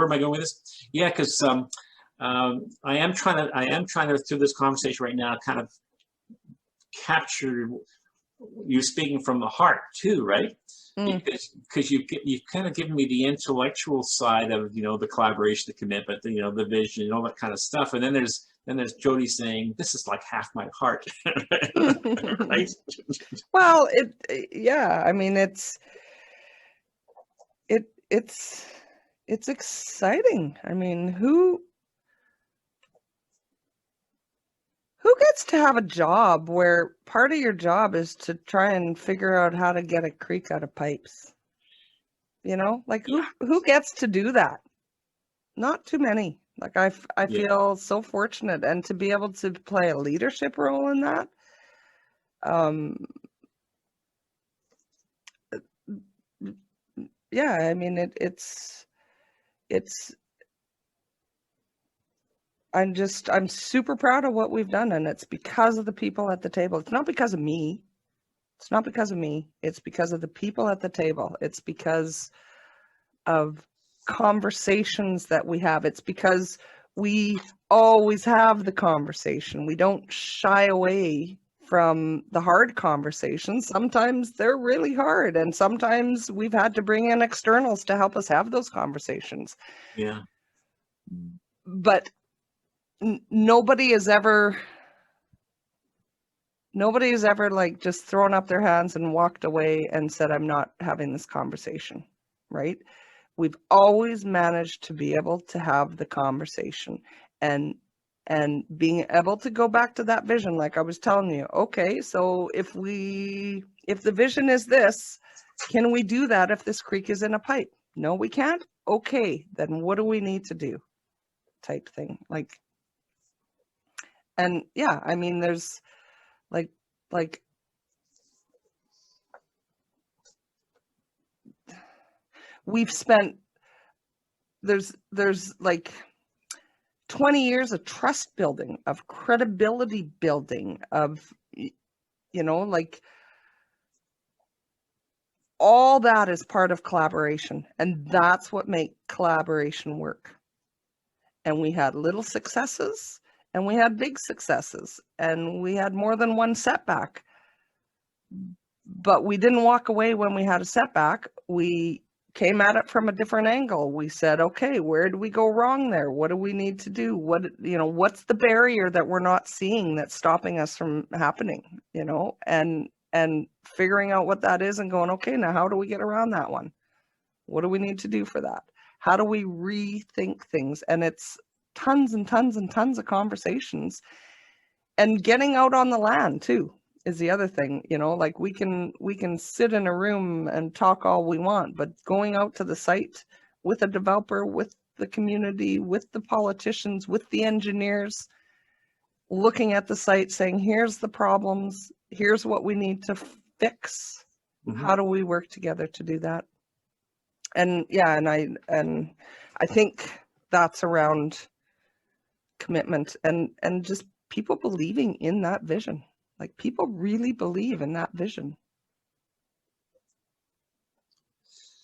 where am I going with this? Yeah, because I am trying to through this conversation right now kind of capture you speaking from the heart too, right? Because you've kind of given me the intellectual side of the collaboration, the commitment, the vision, and all that kind of stuff, and then there's Jody saying this is like half my heart. Right? Well, I mean, it's exciting. I mean, who gets to have a job where part of your job is to try and figure out how to get a creek out of pipes? Like who gets to do that? Not too many. Like I feel so fortunate, and to be able to play a leadership role in that. Yeah, I mean it's I'm super proud of what we've done, and it's because of the people at the table. It's not because of me. It's not because of me. It's because of the people at the table. It's because of conversations that we have. It's because we always have the conversation. We don't shy away from the hard conversations. Sometimes they're really hard, and sometimes we've had to bring in externals to help us have those conversations. Yeah. But nobody has ever like just thrown up their hands and walked away and said, I'm not having this conversation, right? We've always managed to be able to have the conversation and being able to go back to that vision. Like I was telling you, okay, so if the vision is this, can we do that if this creek is in a pipe? No, we can't. Okay, then what do we need to do? Type thing. Like, and yeah, I mean, there's like we've spent, there's like 20 years of trust building, of credibility building, of, like all that is part of collaboration. And that's what makes collaboration work. And we had little successes and we had big successes and we had more than one setback. But we didn't walk away when we had a setback. We came at it from a different angle. We said, okay, where do we go wrong there? What do we need to do? What's the barrier that we're not seeing that's stopping us from happening, and figuring out what that is and going, okay, now how do we get around that one? What do we need to do for that? How do we rethink things? And it's tons and tons and tons of conversations, and getting out on the land too is the other thing. Like we can sit in a room and talk all we want, but going out to the site with a developer, with the community, with the politicians, with the engineers, looking at the site, saying, here's the problems, here's what we need to fix. How do we work together to do that? And yeah, and I think that's around commitment and just people believing in that vision. Like people really believe in that vision.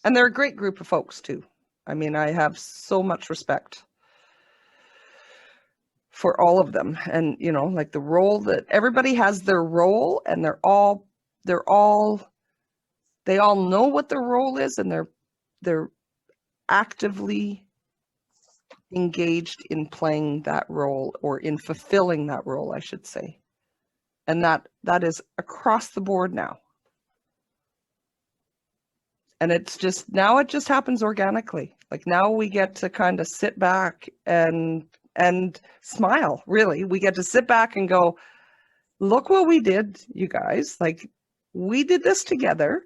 And they're a great group of folks too. I mean, I have so much respect for all of them. And, like the role that everybody has their role, and they all know what their role is, and they're actively engaged in playing that role, or in fulfilling that role, I should say. And that is across the board now. And it just happens organically. Like now we get to kind of sit back and smile, really. We get to sit back and go, look what we did, you guys. Like we did this together.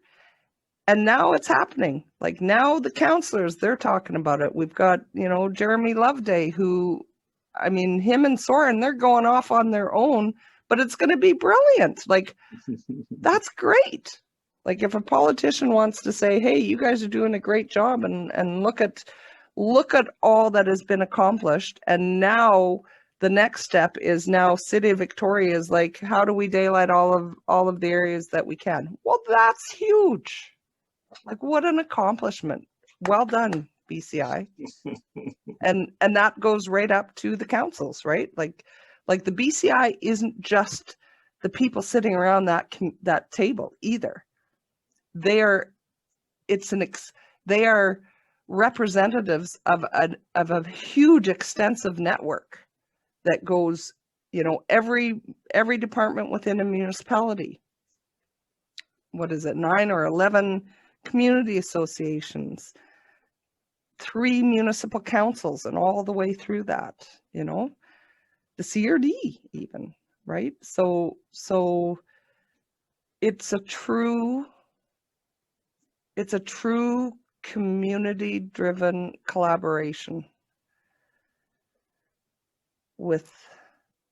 And now it's happening. Like now the councillors, they're talking about it. We've got, Jeremy Loveday, who, I mean, him and Soren, they're going off on their own, but it's going to be brilliant. Like, that's great. Like if a politician wants to say, hey, you guys are doing a great job, and look at all that has been accomplished. And now the next step is now City of Victoria is like, how do we daylight all of the areas that we can? Well, that's huge. Like what an accomplishment. Well done BCI. And that goes right up to the councils, right? Like the BCI isn't just the people sitting around that table either. They are representatives of a huge extensive network that goes, every department within a municipality. What is it, 9 or 11 community associations, 3 municipal councils, and all the way through that, the CRD even, right? So it's a true community-driven collaboration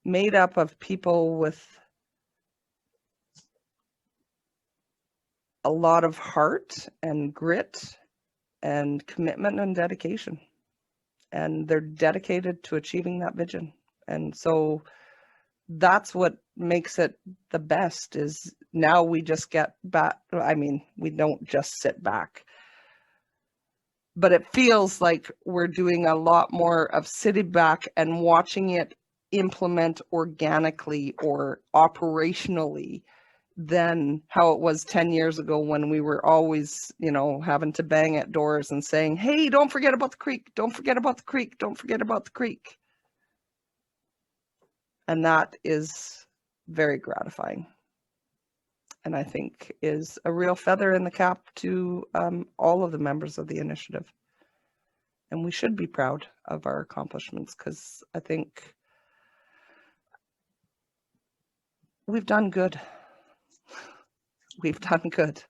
made up of people with a lot of heart and grit and commitment and dedication. And they're dedicated to achieving that vision. And so that's what makes it the best, is now we just get back. I mean, we don't just sit back, but it feels like we're doing a lot more of sitting back and watching it implement organically or operationally than how it was 10 years ago, when we were always, having to bang at doors and saying, hey, don't forget about the creek, don't forget about the creek, don't forget about the creek. And that is very gratifying, and I think is a real feather in the cap to all of the members of the initiative. And we should be proud of our accomplishments, because I think we've done good. We've done good.